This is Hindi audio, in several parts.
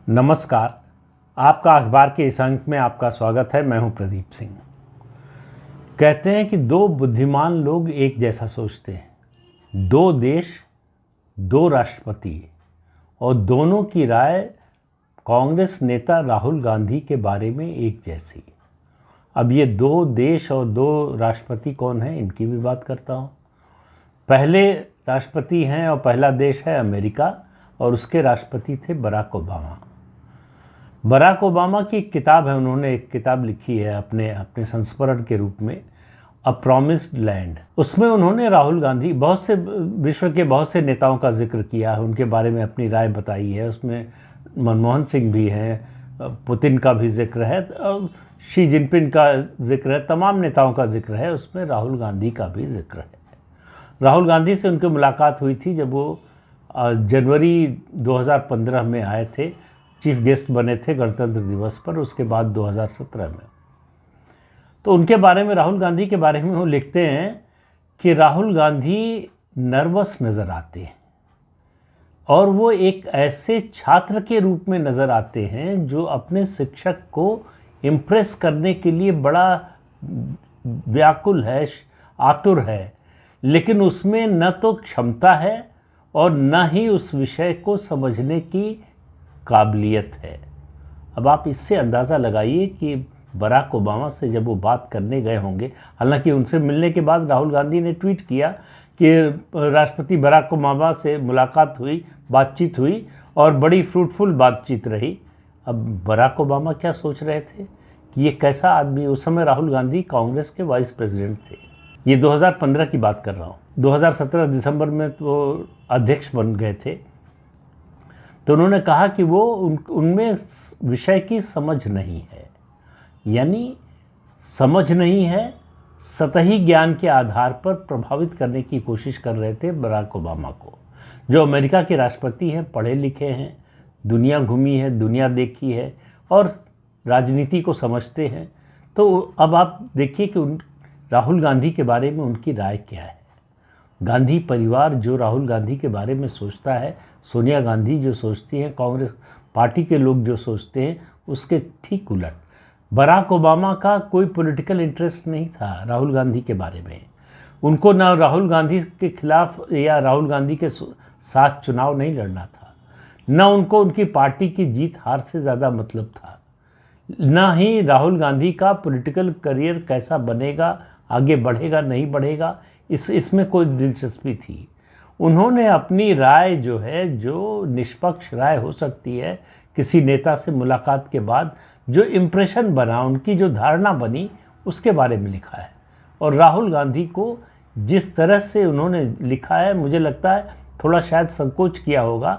नमस्कार। आपका अखबार के इस अंक में आपका स्वागत है। मैं हूं प्रदीप सिंह। कहते हैं कि दो बुद्धिमान लोग एक जैसा सोचते हैं। दो देश, दो राष्ट्रपति और दोनों की राय कांग्रेस नेता राहुल गांधी के बारे में एक जैसी। अब ये दो देश और दो राष्ट्रपति कौन हैं, इनकी भी बात करता हूं। पहले राष्ट्रपति हैं और पहला देश है अमेरिका और उसके राष्ट्रपति थे बराक ओबामा। बराक ओबामा की एक किताब है, उन्होंने एक किताब लिखी है अपने संस्मरण के रूप में, अ प्रॉमिस्ड लैंड। उसमें उन्होंने राहुल गांधी, विश्व के बहुत से नेताओं का जिक्र किया है, उनके बारे में अपनी राय बताई है। उसमें मनमोहन सिंह भी हैं, पुतिन का भी जिक्र है, शी जिनपिंग का जिक्र है, तमाम नेताओं का जिक्र है। उसमें राहुल गांधी का भी जिक्र है। राहुल गांधी से उनकी मुलाकात हुई थी जब वो जनवरी 2015 में आए थे, चीफ गेस्ट बने थे गणतंत्र दिवस पर। उसके बाद 2017 में तो उनके बारे में, राहुल गांधी के बारे में वो लिखते हैं कि राहुल गांधी नर्वस नज़र आते हैं और वो एक ऐसे छात्र के रूप में नज़र आते हैं जो अपने शिक्षक को इम्प्रेस करने के लिए बड़ा व्याकुल है, आतुर है, लेकिन उसमें न तो क्षमता है और न ही उस विषय को समझने की काबिलियत है। अब आप इससे अंदाज़ा लगाइए कि बराक ओबामा से जब वो बात करने गए होंगे, हालांकि उनसे मिलने के बाद राहुल गांधी ने ट्वीट किया कि राष्ट्रपति बराक ओबामा से मुलाकात हुई, बातचीत हुई और बड़ी फ्रूटफुल बातचीत रही। अब बराक ओबामा क्या सोच रहे थे कि ये कैसा आदमी। उस समय राहुल गांधी कांग्रेस के वाइस प्रेसिडेंट थे। ये 2015 की बात कर रहा हूँ। 2017 दिसंबर में तो अध्यक्ष बन गए थे। तो उन्होंने कहा कि वो उनमें विषय की समझ नहीं है, यानी समझ नहीं है, सतही ज्ञान के आधार पर प्रभावित करने की कोशिश कर रहे थे बराक ओबामा को, जो अमेरिका के राष्ट्रपति हैं, पढ़े लिखे हैं, दुनिया घूमी है, दुनिया देखी है और राजनीति को समझते हैं। तो अब आप देखिए कि राहुल गांधी के बारे में उनकी राय क्या है। गांधी परिवार जो राहुल गांधी के बारे में सोचता है, सोनिया गांधी जो सोचती हैं, कांग्रेस पार्टी के लोग जो सोचते हैं, उसके ठीक उलट। बराक ओबामा का कोई पॉलिटिकल इंटरेस्ट नहीं था राहुल गांधी के बारे में। उनको ना राहुल गांधी के खिलाफ या राहुल गांधी के साथ चुनाव नहीं लड़ना था, न उनको उनकी पार्टी की जीत हार से ज़्यादा मतलब था, न ही राहुल गांधी का पॉलिटिकल करियर कैसा बनेगा, आगे बढ़ेगा नहीं बढ़ेगा, इसमें कोई दिलचस्पी थी। उन्होंने अपनी राय जो है, जो निष्पक्ष राय हो सकती है किसी नेता से मुलाकात के बाद, जो इम्प्रेशन बना, उनकी जो धारणा बनी, उसके बारे में लिखा है। और राहुल गांधी को जिस तरह से उन्होंने लिखा है, मुझे लगता है थोड़ा शायद संकोच किया होगा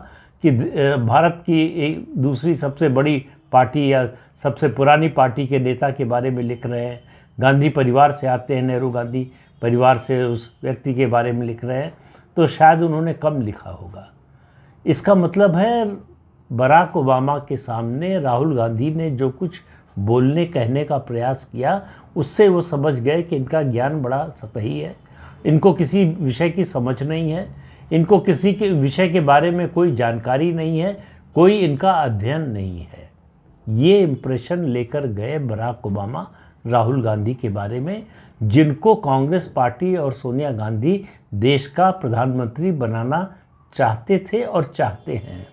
कि भारत की एक दूसरी सबसे बड़ी पार्टी या सबसे पुरानी पार्टी के नेता के बारे में लिख रहे हैं, गांधी परिवार से आते हैं, नेहरू गांधी परिवार से उस व्यक्ति के बारे में लिख रहे हैं, तो शायद उन्होंने कम लिखा होगा। इसका मतलब है बराक ओबामा के सामने राहुल गांधी ने जो कुछ बोलने कहने का प्रयास किया, उससे वो समझ गए कि इनका ज्ञान बड़ा सतही है, इनको किसी विषय की समझ नहीं है, इनको किसी के विषय के बारे में कोई जानकारी नहीं है, कोई इनका अध्ययन नहीं है। ये इम्प्रेशन लेकर गए बराक ओबामा राहुल गांधी के बारे में, जिनको कांग्रेस पार्टी और सोनिया गांधी देश का प्रधानमंत्री बनाना चाहते थे और चाहते हैं।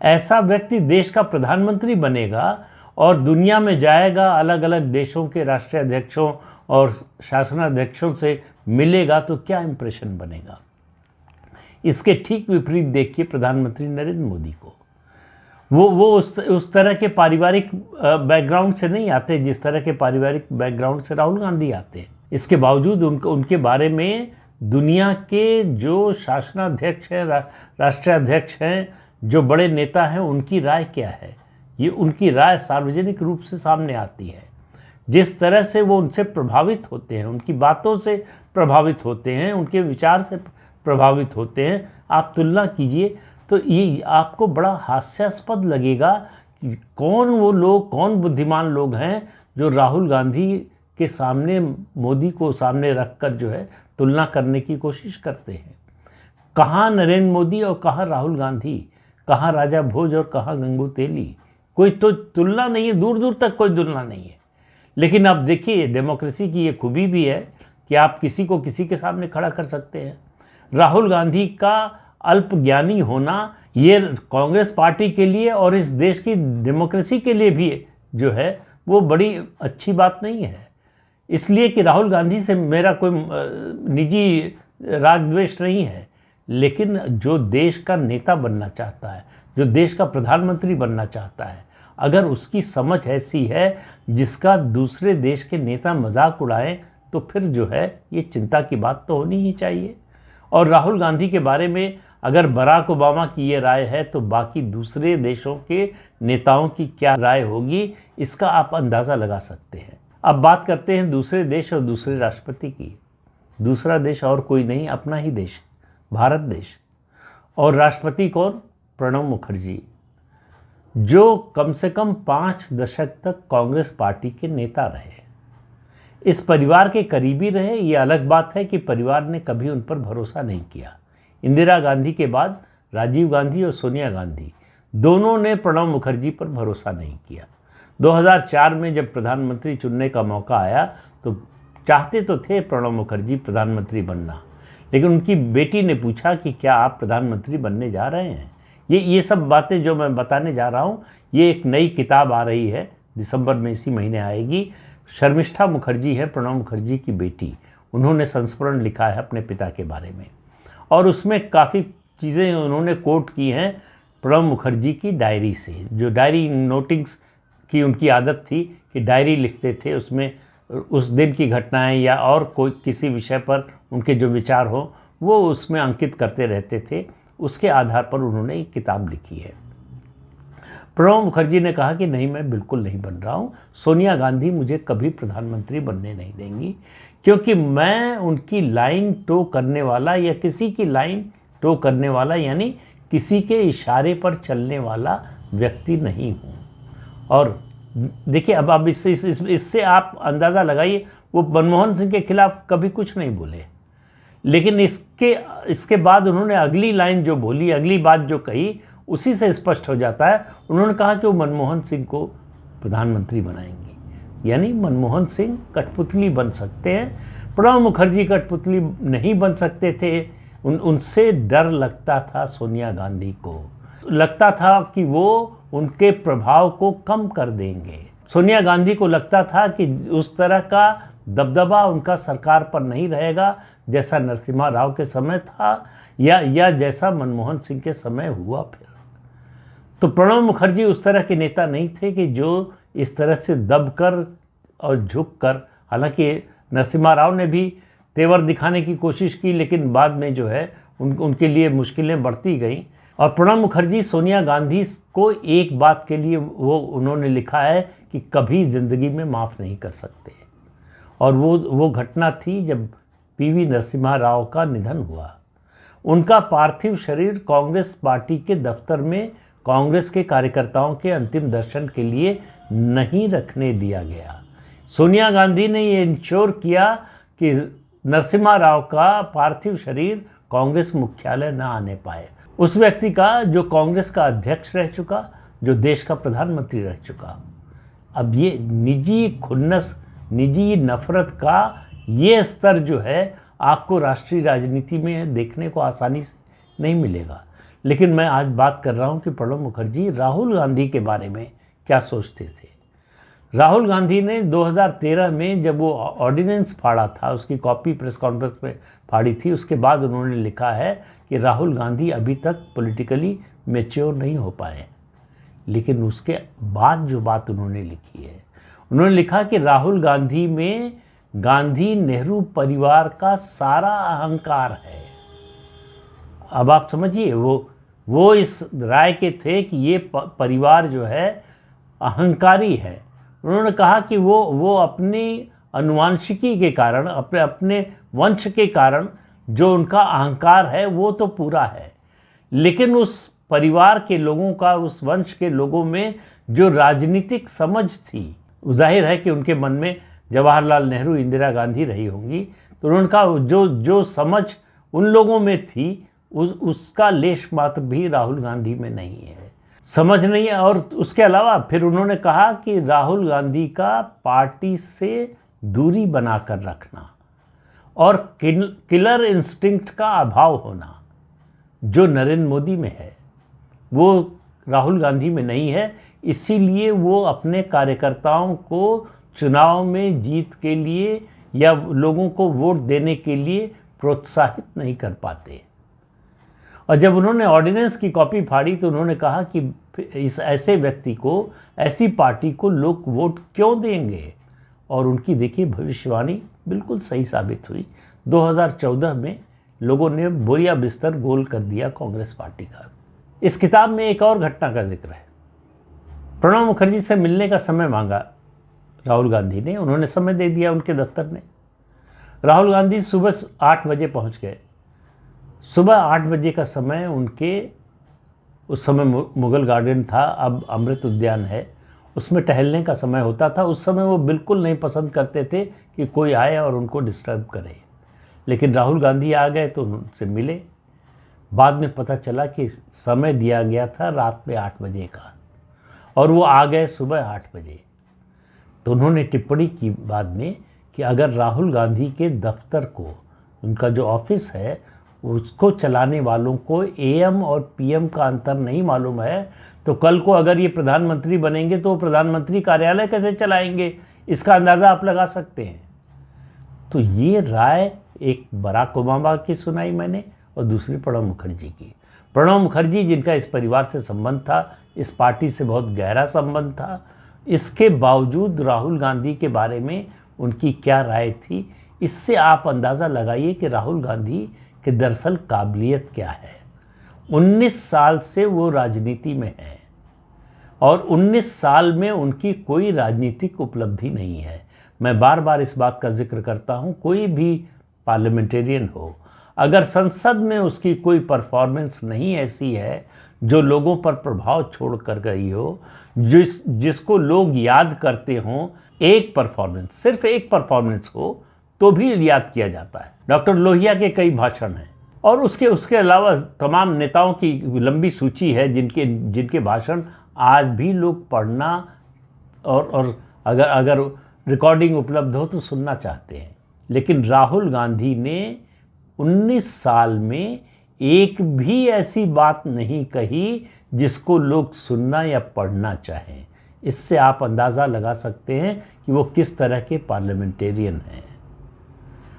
ऐसा व्यक्ति देश का प्रधानमंत्री बनेगा और दुनिया में जाएगा, अलग अलग देशों के राष्ट्रीय अध्यक्षों और शासनाध्यक्षों से मिलेगा, तो क्या इंप्रेशन बनेगा। इसके ठीक विपरीत देखिए प्रधानमंत्री नरेंद्र मोदी को। वो उस तरह के पारिवारिक बैकग्राउंड से नहीं आते जिस तरह के पारिवारिक बैकग्राउंड से राहुल गांधी आते हैं। इसके बावजूद उनके बारे में दुनिया के जो शासनाध्यक्ष हैं, राष्ट्रीय अध्यक्ष हैं, जो बड़े नेता हैं, उनकी राय क्या है, ये उनकी राय सार्वजनिक रूप से सामने आती है। जिस तरह से वो उनसे प्रभावित होते हैं, उनकी बातों से प्रभावित होते हैं, उनके विचार से प्रभावित होते हैं, आप तुलना कीजिए तो ये आपको बड़ा हास्यास्पद लगेगा कि कौन वो लोग, कौन बुद्धिमान लोग हैं जो राहुल गांधी के सामने, मोदी को सामने रखकर जो है तुलना करने की कोशिश करते हैं। कहाँ नरेंद्र मोदी और कहाँ राहुल गांधी। कहाँ राजा भोज और कहाँ गंगू तेली, कोई तो तुलना नहीं है, दूर दूर तक कोई तुलना नहीं है। लेकिन अब देखिए, डेमोक्रेसी की ये खूबी भी है कि आप किसी को किसी के सामने खड़ा कर सकते हैं। राहुल गांधी का अल्पज्ञानी होना ये कांग्रेस पार्टी के लिए और इस देश की डेमोक्रेसी के लिए भी जो है वो बड़ी अच्छी बात नहीं है। इसलिए कि राहुल गांधी से मेरा कोई निजी राग द्वेष नहीं है, लेकिन जो देश का नेता बनना चाहता है, जो देश का प्रधानमंत्री बनना चाहता है, अगर उसकी समझ ऐसी है जिसका दूसरे देश के नेता मजाक उड़ाएं, तो फिर जो है ये चिंता की बात तो होनी ही चाहिए। और राहुल गांधी के बारे में अगर बराक ओबामा की ये राय है, तो बाकी दूसरे देशों के नेताओं की क्या राय होगी, इसका आप अंदाज़ा लगा सकते हैं। अब बात करते हैं दूसरे देश और दूसरे राष्ट्रपति की। दूसरा देश और कोई नहीं, अपना ही देश, भारत देश। और राष्ट्रपति कौन? प्रणब मुखर्जी, जो कम से कम 5 दशक तक कांग्रेस पार्टी के नेता रहे, इस परिवार के करीबी रहे। ये अलग बात है कि परिवार ने कभी उन पर भरोसा नहीं किया। इंदिरा गांधी के बाद राजीव गांधी और सोनिया गांधी दोनों ने प्रणब मुखर्जी पर भरोसा नहीं किया। 2004 में जब प्रधानमंत्री चुनने का मौका आया तो चाहते तो थे प्रणब मुखर्जी प्रधानमंत्री बनना, लेकिन उनकी बेटी ने पूछा कि क्या आप प्रधानमंत्री बनने जा रहे हैं। ये सब बातें जो मैं बताने जा रहा हूँ, ये एक नई किताब आ रही है, दिसंबर में इसी महीने आएगी। शर्मिष्ठा मुखर्जी है प्रणब मुखर्जी की बेटी, उन्होंने संस्मरण लिखा है अपने पिता के बारे में, और उसमें काफ़ी चीज़ें उन्होंने कोट की हैं प्रणब मुखर्जी की डायरी से। जो डायरी नोटिंग्स की उनकी आदत थी कि डायरी लिखते थे, उसमें उस दिन की घटनाएं या और कोई किसी विषय पर उनके जो विचार हो वो उसमें अंकित करते रहते थे। उसके आधार पर उन्होंने एक किताब लिखी है। प्रणब मुखर्जी ने कहा कि नहीं, मैं बिल्कुल नहीं बन रहा हूँ, सोनिया गांधी मुझे कभी प्रधानमंत्री बनने नहीं देंगी, क्योंकि मैं उनकी लाइन टो करने वाला या किसी की लाइन टो करने वाला, यानी किसी के इशारे पर चलने वाला व्यक्ति नहीं हूँ। और देखिए, अब इससे आप अंदाज़ा लगाइए, वो मनमोहन सिंह के खिलाफ कभी कुछ नहीं बोले, लेकिन इसके बाद उन्होंने अगली लाइन जो बोली, अगली बात जो कही, उसी से स्पष्ट हो जाता है। उन्होंने कहा कि वो मनमोहन सिंह को प्रधानमंत्री बनाएंगे, यानी मनमोहन सिंह कठपुतली बन सकते हैं, प्रणब मुखर्जी कठपुतली नहीं बन सकते थे। उनसे डर लगता था सोनिया गांधी को, लगता था कि वो उनके प्रभाव को कम कर देंगे। सोनिया गांधी को लगता था कि उस तरह का दबदबा उनका सरकार पर नहीं रहेगा जैसा नरसिम्हा राव के समय था या जैसा मनमोहन सिंह के समय हुआ। फिर तो प्रणब मुखर्जी उस तरह के नेता नहीं थे कि जो इस तरह से दबकर और झुककर, हालांकि नरसिम्हा राव ने भी तेवर दिखाने की कोशिश की, लेकिन बाद में जो है उनके लिए मुश्किलें बढ़ती गईं। और प्रणब मुखर्जी सोनिया गांधी को एक बात के लिए वो उन्होंने लिखा है कि कभी ज़िंदगी में माफ़ नहीं कर सकते, और वो घटना थी जब पीवी नरसिम्हा राव का निधन हुआ। उनका पार्थिव शरीर कांग्रेस पार्टी के दफ्तर में कांग्रेस के कार्यकर्ताओं के अंतिम दर्शन के लिए नहीं रखने दिया गया। सोनिया गांधी ने ये इंश्योर किया कि नरसिम्हा राव का पार्थिव शरीर कांग्रेस मुख्यालय न आने पाए। उस व्यक्ति का जो कांग्रेस का अध्यक्ष रह चुका, जो देश का प्रधानमंत्री रह चुका। अब ये निजी खुन्नस, निजी नफरत का ये स्तर जो है आपको राष्ट्रीय राजनीति में देखने को आसानी से नहीं मिलेगा। लेकिन मैं आज बात कर रहा हूँ कि प्रणब मुखर्जी राहुल गांधी के बारे में क्या सोचते थे। राहुल गांधी ने 2013 में जब वो ऑर्डिनेंस फाड़ा था, उसकी कॉपी प्रेस कॉन्फ्रेंस में फाड़ी थी, उसके बाद उन्होंने लिखा है कि राहुल गांधी अभी तक पॉलिटिकली मैच्योर नहीं हो पाए। लेकिन उसके बाद जो बात उन्होंने लिखी है, उन्होंने लिखा कि राहुल गांधी में गांधी नेहरू परिवार का सारा अहंकार है। अब आप समझिए, वो इस राय के थे कि ये परिवार जो है अहंकारी है। उन्होंने कहा कि वो अपनी अनुवांशिकी के कारण, अपने वंश के कारण जो उनका अहंकार है वो तो पूरा है, लेकिन उस परिवार के लोगों का, उस वंश के लोगों में जो राजनीतिक समझ थी, जाहिर है कि उनके मन में जवाहरलाल नेहरू, इंदिरा गांधी रही होंगी, तो उन्होंने कहा जो समझ उन लोगों में थी उसका लेश मात्र भी राहुल गांधी में नहीं है, समझ नहीं है। और उसके अलावा फिर उन्होंने कहा कि राहुल गांधी का पार्टी से दूरी बनाकर रखना और किलर इंस्टिंक्ट का अभाव होना जो नरेंद्र मोदी में है वो राहुल गांधी में नहीं है, इसीलिए वो अपने कार्यकर्ताओं को चुनाव में जीत के लिए या लोगों को वोट देने के लिए प्रोत्साहित नहीं कर पाते। और जब उन्होंने ऑर्डिनेंस की कॉपी फाड़ी तो उन्होंने कहा कि इस ऐसे व्यक्ति को, ऐसी पार्टी को लोग वोट क्यों देंगे। और उनकी देखिए भविष्यवाणी बिल्कुल सही साबित हुई। 2014 में लोगों ने बोरिया बिस्तर गोल कर दिया कांग्रेस पार्टी का। इस किताब में एक और घटना का जिक्र है। प्रणब मुखर्जी से मिलने का समय मांगा राहुल गांधी ने, उन्होंने समय दे दिया उनके दफ्तर ने। राहुल गांधी सुबह 8 बजे पहुंच गए। सुबह 8 बजे का समय उनके, उस समय मुगल गार्डन था, अब अमृत उद्यान है, उसमें टहलने का समय होता था। उस समय वो बिल्कुल नहीं पसंद करते थे कि कोई आए और उनको डिस्टर्ब करे, लेकिन राहुल गांधी आ गए तो उनसे मिले। बाद में पता चला कि समय दिया गया था रात में 8 बजे का और वो आ गए सुबह 8 बजे। तो उन्होंने टिप्पणी की बाद में कि अगर राहुल गांधी के दफ्तर को, उनका जो ऑफिस है, उसको चलाने वालों को एएम और पीएम का अंतर नहीं मालूम है तो कल को अगर ये प्रधानमंत्री बनेंगे तो प्रधानमंत्री कार्यालय कैसे चलाएंगे, इसका अंदाज़ा आप लगा सकते हैं। तो ये राय एक बराक ओबामा की सुनाई मैंने और दूसरी प्रणब मुखर्जी की। प्रणब मुखर्जी जिनका इस परिवार से संबंध था, इस पार्टी से बहुत गहरा संबंध था, इसके बावजूद राहुल गांधी के बारे में उनकी क्या राय थी, इससे आप अंदाज़ा लगाइए कि राहुल गांधी के दरअसल काबिलियत क्या है। 19 साल से वो राजनीति में हैं और 19 साल में उनकी कोई राजनीतिक उपलब्धि नहीं है। मैं बार बार इस बात का जिक्र करता हूँ, कोई भी पार्लियामेंटेरियन हो, अगर संसद में उसकी कोई परफॉर्मेंस नहीं ऐसी है जो लोगों पर प्रभाव छोड़ कर गई हो, जिसको लोग याद करते हों, एक परफॉर्मेंस, सिर्फ एक परफॉर्मेंस हो तो भी याद किया जाता है। डॉक्टर लोहिया के कई भाषण हैं और उसके अलावा तमाम नेताओं की लंबी सूची है जिनके भाषण आज भी लोग पढ़ना और अगर रिकॉर्डिंग उपलब्ध हो तो सुनना चाहते हैं। लेकिन राहुल गांधी ने 19 साल में एक भी ऐसी बात नहीं कही जिसको लोग सुनना या पढ़ना चाहें। इससे आप अंदाज़ा लगा सकते हैं कि वो किस तरह के पार्लियामेंटेरियन हैं।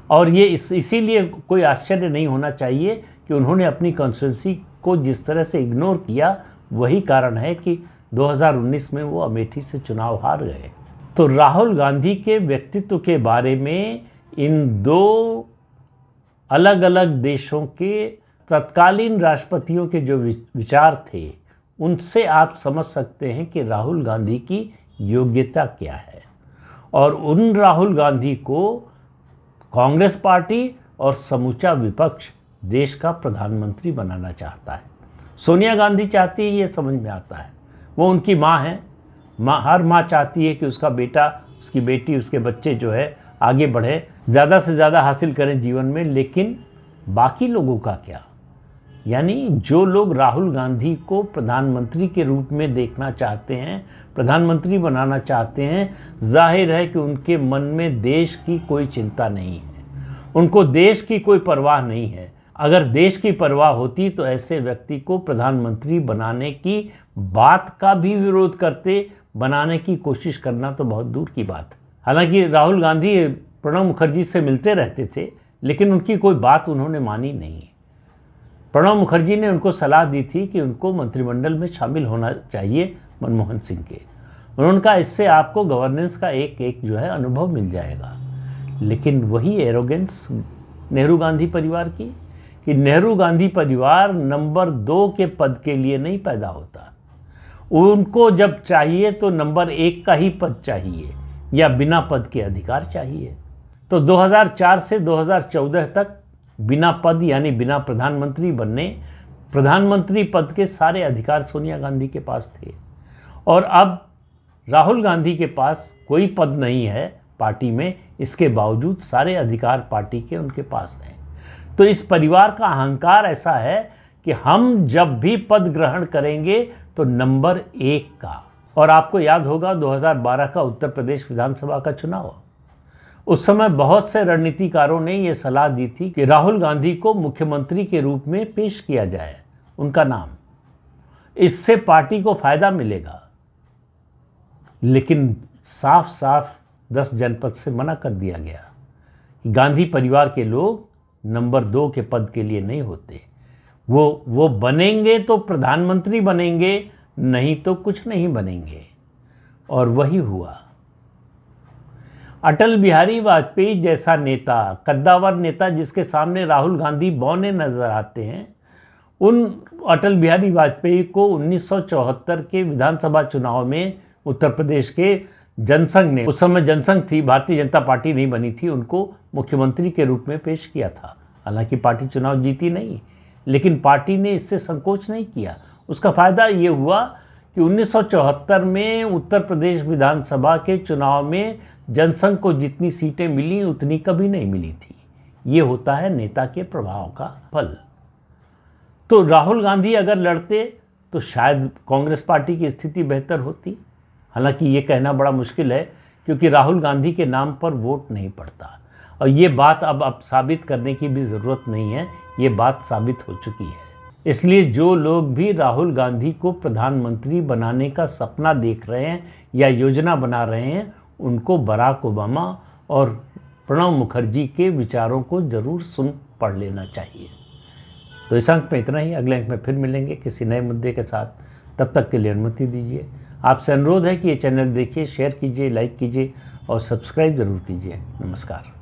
और ये इसीलिए कोई आश्चर्य नहीं होना चाहिए कि उन्होंने अपनी कॉन्स्टिट्यूंसी को जिस तरह से इग्नोर किया, वही कारण है कि 2019 में वो अमेठी से चुनाव हार गए। तो राहुल गांधी के व्यक्तित्व के बारे में इन दो अलग अलग देशों के तत्कालीन राष्ट्रपतियों के जो विचार थे, उनसे आप समझ सकते हैं कि राहुल गांधी की योग्यता क्या है। और उन राहुल गांधी को कांग्रेस पार्टी और समूचा विपक्ष देश का प्रधानमंत्री बनाना चाहता है। सोनिया गांधी चाहती है, ये समझ में आता है, वो उनकी माँ है। हर माँ चाहती है कि उसका बेटा, उसकी बेटी, उसके बच्चे जो है आगे बढ़े, ज़्यादा से ज़्यादा हासिल करें जीवन में। लेकिन बाकी लोगों का क्या? यानी जो लोग राहुल गांधी को प्रधानमंत्री के रूप में देखना चाहते हैं, प्रधानमंत्री बनाना चाहते हैं, जाहिर है कि उनके मन में देश की कोई चिंता नहीं है, उनको देश की कोई परवाह नहीं है। अगर देश की परवाह होती तो ऐसे व्यक्ति को प्रधानमंत्री बनाने की बात का भी विरोध करते, बनाने की कोशिश करना तो बहुत दूर की बात है। हालांकि राहुल गांधी प्रणब मुखर्जी से मिलते रहते थे, लेकिन उनकी कोई बात उन्होंने मानी नहीं। प्रणब मुखर्जी ने उनको सलाह दी थी कि उनको मंत्रिमंडल में शामिल होना चाहिए मनमोहन सिंह के। उन्होंने कहा इससे आपको गवर्नेंस का एक जो है अनुभव मिल जाएगा। लेकिन वही एरोगेंस नेहरू गांधी परिवार की, कि नेहरू गांधी परिवार नंबर 2 के पद के लिए नहीं पैदा होता। उनको जब चाहिए तो नंबर 1 का ही पद चाहिए या बिना पद के अधिकार चाहिए। तो 2004 से 2014 तक बिना पद यानी बिना प्रधानमंत्री बनने, प्रधानमंत्री पद के सारे अधिकार सोनिया गांधी के पास थे। और अब राहुल गांधी के पास कोई पद नहीं है पार्टी में, इसके बावजूद सारे अधिकार पार्टी के उनके पास हैं। तो इस परिवार का अहंकार ऐसा है कि हम जब भी पद ग्रहण करेंगे तो नंबर 1 का। और आपको याद होगा 2012 का उत्तर प्रदेश विधानसभा का चुनाव, उस समय बहुत से रणनीतिकारों ने यह सलाह दी थी कि राहुल गांधी को मुख्यमंत्री के रूप में पेश किया जाए उनका नाम, इससे पार्टी को फायदा मिलेगा। लेकिन साफ साफ 10 जनपद से मना कर दिया गया कि गांधी परिवार के लोग नंबर 2 के पद के लिए नहीं होते। वो बनेंगे तो प्रधानमंत्री बनेंगे, नहीं तो कुछ नहीं बनेंगे। और वही हुआ। अटल बिहारी वाजपेयी जैसा नेता, कद्दावर नेता जिसके सामने राहुल गांधी बौने नजर आते हैं, उन अटल बिहारी वाजपेयी को 1974 के विधानसभा चुनाव में उत्तर प्रदेश के जनसंघ ने, उस समय जनसंघ थी, भारतीय जनता पार्टी नहीं बनी थी, उनको मुख्यमंत्री के रूप में पेश किया था। हालांकि पार्टी चुनाव जीती नहीं, लेकिन पार्टी ने इससे संकोच नहीं किया। उसका फायदा ये हुआ कि 1974 में उत्तर प्रदेश विधानसभा के चुनाव में जनसंघ को जितनी सीटें मिली उतनी कभी नहीं मिली थी। ये होता है नेता के प्रभाव का फल। तो राहुल गांधी अगर लड़ते तो शायद कांग्रेस पार्टी की स्थिति बेहतर होती। हालांकि ये कहना बड़ा मुश्किल है, क्योंकि राहुल गांधी के नाम पर वोट नहीं पड़ता। और ये बात अब साबित करने की भी ज़रूरत नहीं है, ये बात साबित हो चुकी है। इसलिए जो लोग भी राहुल गांधी को प्रधानमंत्री बनाने का सपना देख रहे हैं या योजना बना रहे हैं, उनको बराक ओबामा और प्रणब मुखर्जी के विचारों को ज़रूर सुन पढ़ लेना चाहिए। तो इस अंक में इतना ही। अगले अंक में फिर मिलेंगे किसी नए मुद्दे के साथ। तब तक के लिए अनुमति दीजिए। आपसे अनुरोध है कि ये चैनल देखिए, शेयर कीजिए, लाइक कीजिए और सब्सक्राइब ज़रूर कीजिए। नमस्कार।